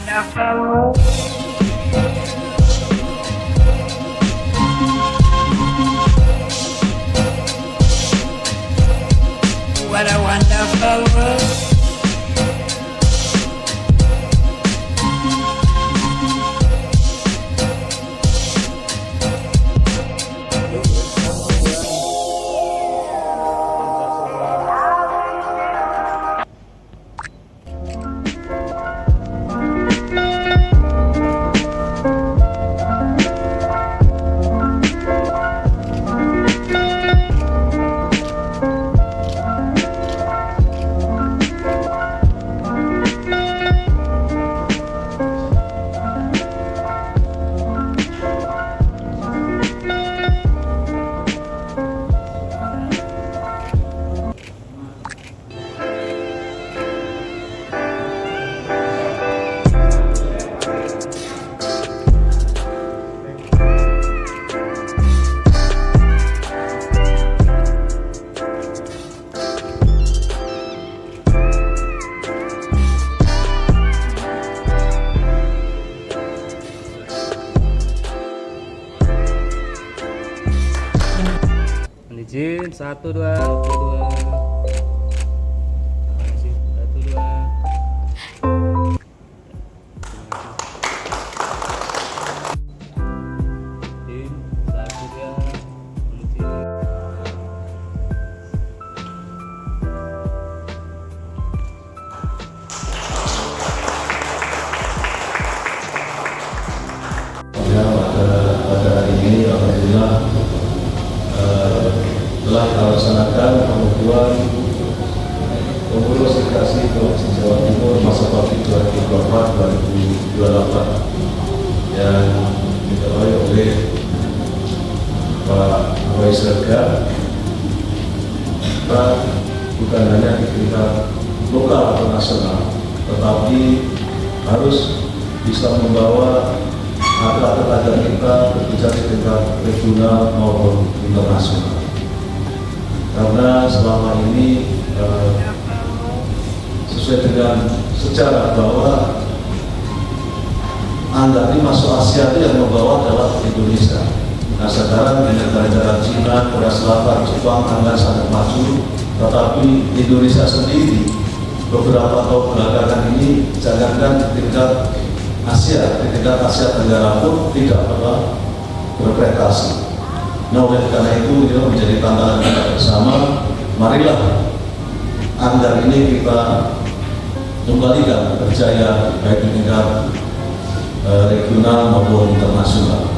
wonderful. What a wonderful world. Izin, 1, 2, 1, 2. Masih 1, 2. Izin, 1, 2. Ya, pada hari ini alhamdulillah telah dilaksanakan pengukuhan pengurus sekretariat Provinsi Jawa Timur masa bakti 2024-2028 yang diketuai oleh Pak Waiserga. Bukan hanya di tingkat lokal atau nasional, tetapi harus bisa membawa atlet-atlet kita berbicara di tingkat regional maupun internasional. Karena selama ini sesuai dengan sejarah bahwa Anggar ini masuk Asia itu yang membawa adalah Indonesia. Nah sekarang di negara-negara Cina, Korea Selatan, Jepang, Anggar sangat maju, tetapi Indonesia sendiri beberapa tahun belakangan ini jangankan di tingkat Asia, di tingkat Asia Tenggara pun tidak pernah berprestasi. Nah, oleh karena itu menjadi tantangan kita bersama. Marilah Anggar ini kita kembalikan berjaya baik di tingkat regional maupun internasional.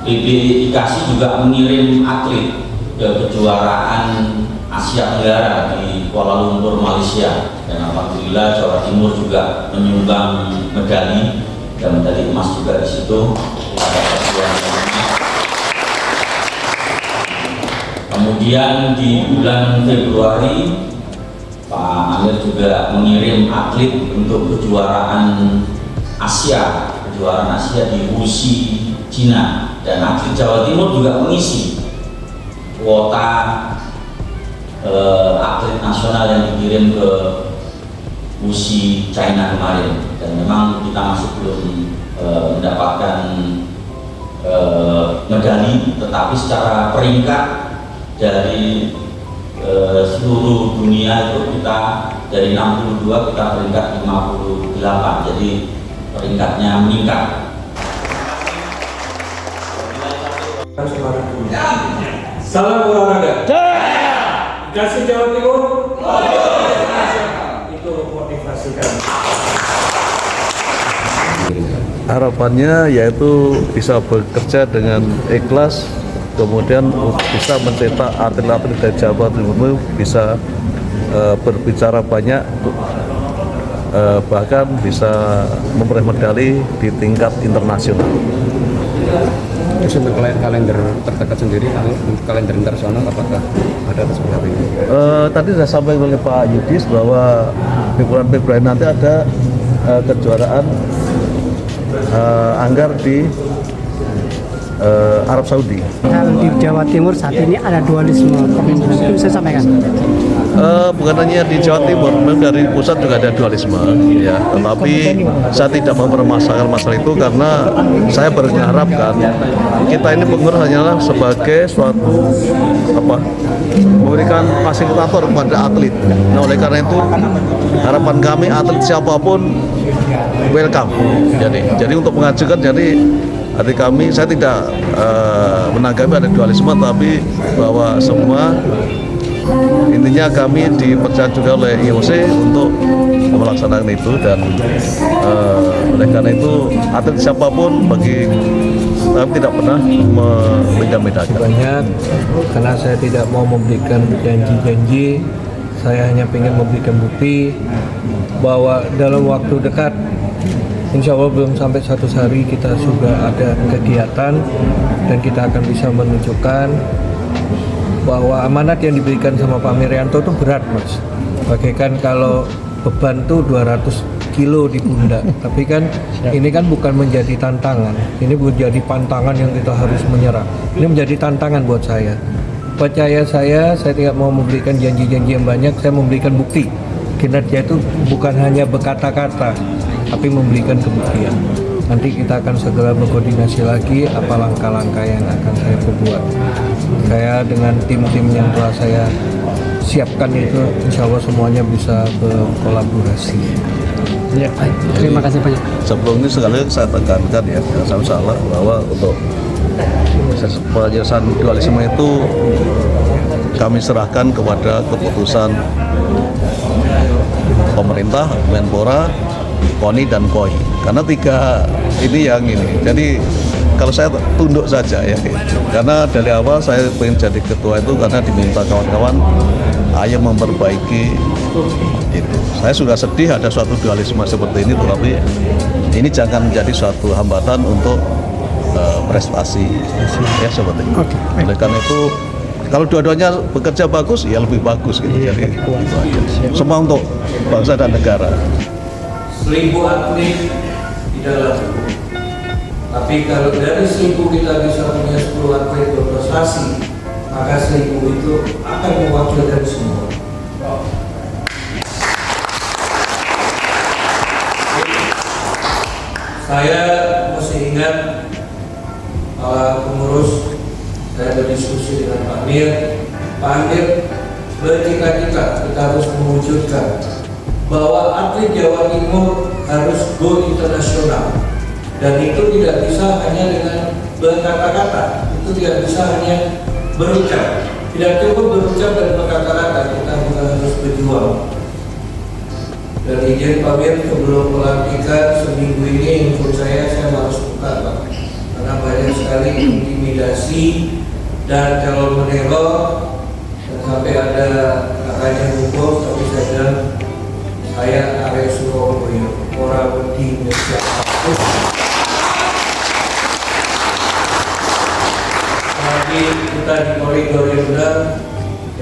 PBIKASI juga mengirim atlet ke kejuaraan Asia Tenggara di Kuala Lumpur, Malaysia, dan alhamdulillah Jawa Timur juga menyumbang medali dan medali emas juga di situ. Kemudian di bulan Februari Pak Amir juga mengirim atlet untuk kejuaraan Asia di Wuxi, Cina, dan atlet Jawa Timur juga mengisi kuota atlet nasional yang dikirim ke Wuxi, China kemarin, dan memang kita masih belum mendapatkan medali, tetapi secara peringkat dari seluruh dunia itu kita dari 62 kita peringkat 58, jadi peringkatnya meningkat. Salam olahraga. Kasih Jawa Timur. Itu motivasi kami. Harapannya yaitu bisa bekerja dengan ikhlas, kemudian bisa mencetak atlet-atlet dari Jawa Timur bisa berbicara banyak, bahkan bisa memperoleh medali di tingkat internasional. Terus untuk kalender terdekat sendiri, untuk kalender internasional apakah ada seperti apa ini? Tadi sudah sampaikan oleh Pak Yudis bahwa di bulan Februari nanti ada kejuaraan Anggar di Arab Saudi. Kalau di Jawa Timur saat ini ada dualisme kepemimpinan, itu saya sampaikan. Bukan hanya di Jawa Timur, memang dari pusat juga ada dualisme, ya. Tetapi saya tidak mempermasalahkan masalah itu karena saya berharapkan kita ini pengurus hanyalah sebagai suatu memberikan fasilitator kepada atlet. Nah, oleh karena itu harapan kami atlet siapapun welcome. Jadi untuk mengajukan, jadi hati kami, saya tidak menanggapi ada dualisme, tapi bahwa semua intinya kami dipercaya juga oleh IOC untuk melaksanakan itu, dan oleh karena itu atlet siapapun bagi kami tidak pernah membeda-bedakan. Banyak karena saya tidak mau memberikan janji-janji, saya hanya ingin memberikan bukti bahwa dalam waktu dekat, insya Allah belum sampai 100 hari kita sudah ada kegiatan dan kita akan bisa menunjukkan bahwa amanat yang diberikan sama Pak Mirianto itu berat, Mas. Bagaikan kalau beban tuh 200 kilo di pundak, tapi kan ini kan bukan menjadi tantangan, ini menjadi pantangan yang kita harus menyerah. Ini menjadi tantangan buat saya. Percaya saya tidak mau memberikan janji-janji yang banyak, saya memberikan bukti. Kinerja itu bukan hanya berkata-kata, tapi memberikan kebuktian. Nanti kita akan segera berkoordinasi lagi apa langkah-langkah yang akan saya perbuat. Saya dengan tim-tim yang telah saya siapkan itu, insya Allah semuanya bisa berkolaborasi. Ya, baik. Terima kasih banyak. Sebelum ini sekali lagi saya tekankan ya, jangan salah bahwa untuk penyelesaian dualisme itu kami serahkan kepada keputusan pemerintah, Menpora, KONI dan KOI. Karena tiga ini yang ini. Jadi kalau saya tunduk saja ya. Karena dari awal saya ingin jadi ketua itu karena diminta kawan-kawan ayo memperbaiki itu. Saya sudah sedih ada suatu dualisme seperti ini, tetapi ini jangan menjadi suatu hambatan untuk prestasi ya seperti itu. Oleh karena itu kalau dua-duanya bekerja bagus ya lebih bagus gitu. Jadi semua untuk bangsa dan negara. 1000 atlet di dalam hukum. Tapi kalau dari 1000 kita bisa punya 10 atlet berprestasi, maka 1000 itu akan mewakilkan semua. Saya masih ingat pengurus, saya berdiskusi dengan Pak Amir bercita-cita kita harus mewujudkan bahwa atlet Jawa Timur harus go internasional, dan itu tidak bisa hanya dengan berkata-kata, itu tidak bisa hanya berucap, tidak cukup berucap dan berkata-kata, kita juga harus berjuang. Dan izin Pak Mir sebelum pelantikan seminggu ini menurut saya harus buka, Pak, karena banyak sekali intimidasi dan calon meneror dan sampai ada katanya hukum, tapi saya bilang saya Arya Surabaya, orang penting nanti kita di koridor yang benar,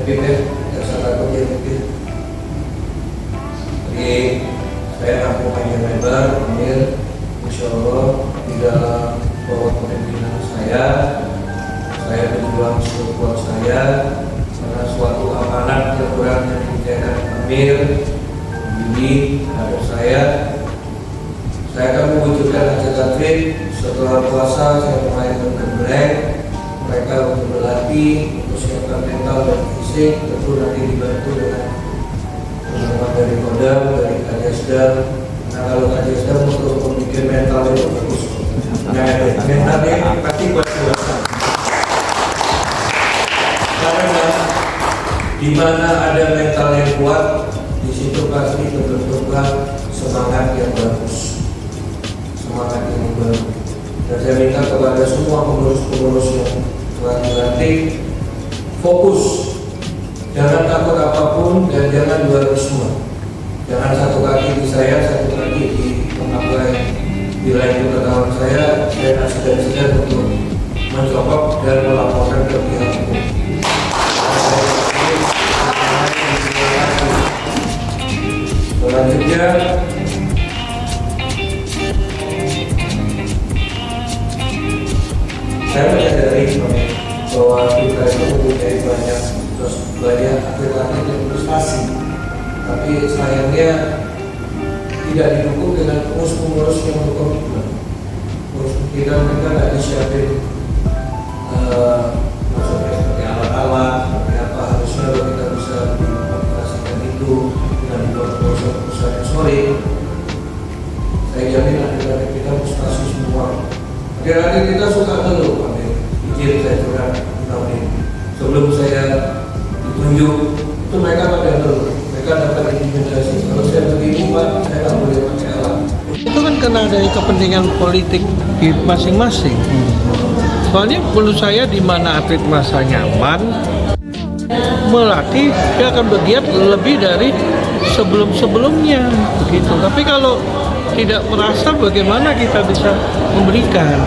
jadi tidak salah kerja mungkin. Jadi saya rampung panjang lebar, Amir, insya Allah di dalam bawah kepemimpinan saya berjuang sekuat saya, karena suatu amanat yang berat yang diberikan Amir. Ini ada saya akan mewujudkan atlet setelah puasa. Saya mulai bergembleng mereka untuk berlatih, untuk siapkan mental dan fisik, tentu nanti dibantu dengan teman-teman dari Kodam, dari Kajasdam. Nah kalau Kajasdam untuk bikin mental itu bagus, mentalnya pasti buat puasa. Karena di mana ada mental yang kuat, di situ pasti terbentuklah semangat yang bagus, semangat yang baru. Dan saya minta kepada semua pengurus-pengurus yang telah dilantik, fokus, jangan takut apapun dan jangan dualisme. Jangan satu kaki di saya, satu kaki di pengabdian wilayah pengetahuan saya segan-segan untuk mencopot dan melaporkan ke pihak hukum. Selanjutnya saya menyadari bahwa kita itu mempunyai banyak atlet-atlet yang prestasi, tapi sayangnya tidak didukung dengan pengurus-pengurus yang berkomitmen. Kita mereka nggak disiapin maksudnya seperti alat-alat, seperti apa harusnya kalau kita bisa mengaplikasikan itu dengan dibuat perusahaan yang solid. Saya jamin adik-adik kita prestasi semua. Adik-adik kita suka ngeluh, ambil izin saya curhat tahun ini. Sebelum saya ditunjuk, itu mereka pada ngeluh. Mereka dapat intimidasi. Kalau saya begini Pak, saya nggak boleh pakai alat. Itu kan karena dari kepentingan politik di masing-masing. Soalnya menurut saya di mana atlet merasa nyaman melatih, dia akan bergiat lebih dari sebelum-sebelumnya begitu. Tapi kalau tidak merasa, bagaimana kita bisa memberikan?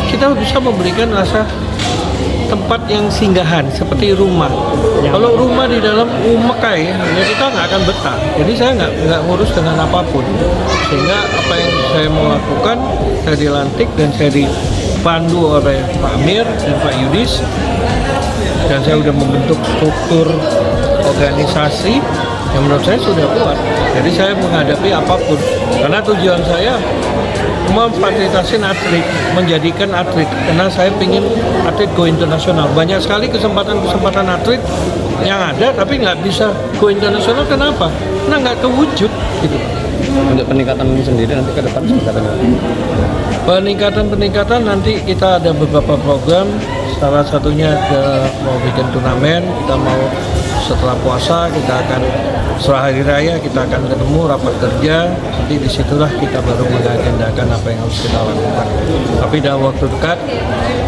Kita bisa memberikan rasa tempat yang singgahan seperti rumah. Kalau rumah di dalam umekai, ya kita nggak akan betah. Jadi saya nggak ngurus dengan apapun. Sehingga apa yang saya mau lakukan, saya dilantik dan saya dipandu oleh Pak Amir dan Pak Yudis. Dan saya sudah membentuk struktur organisasi yang menurut saya sudah kuat. Jadi saya menghadapi apapun. Karena tujuan saya memfasilitasi atlet, menjadikan atlet, karena saya ingin atlet go internasional. Banyak sekali kesempatan atlet yang ada tapi nggak bisa go internasional. Kenapa? Karena nggak kewujud gitu. Untuk peningkatan sendiri nanti ke depan seperti apa? Peningkatan nanti kita ada beberapa program. Salah satunya mau bikin turnamen. Kita mau setelah puasa kita akan setelah hari raya kita akan ketemu rapat kerja. Nanti disitulah kita baru mengagendakan apa yang harus kita lakukan. Tapi dalam waktu dekat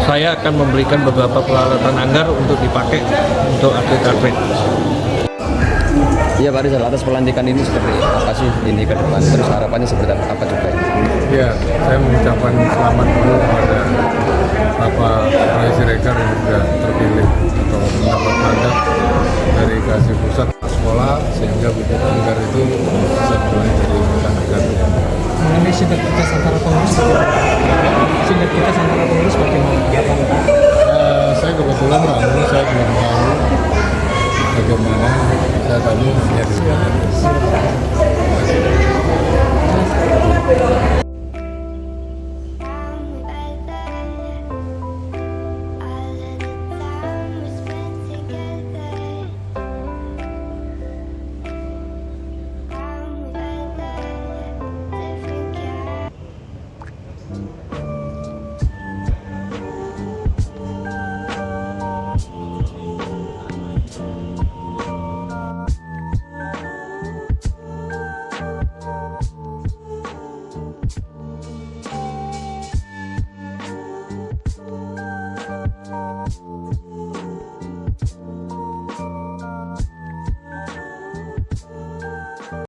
saya akan memberikan beberapa peralatan anggar untuk dipakai untuk atlet-atlet. Iya Pak Rizal, atas pelantikan ini seperti apa sih ini ke depan? Terus harapannya seperti apa juga? Ya, saya mengucapkan selamat dulu kepada Bapak Roy Siregar yang sudah terpilih atau mendapat mandat dari Kasih Pusat sekolah sehingga BPT Anggar itu bisa mulai dari BPT Anggar. Mengenai sinergitas antara pengurus, sinergitas antara pengurus bagaimana? Saya kebetulan tamu, saya belum tahu bagaimana saya tamu menjadi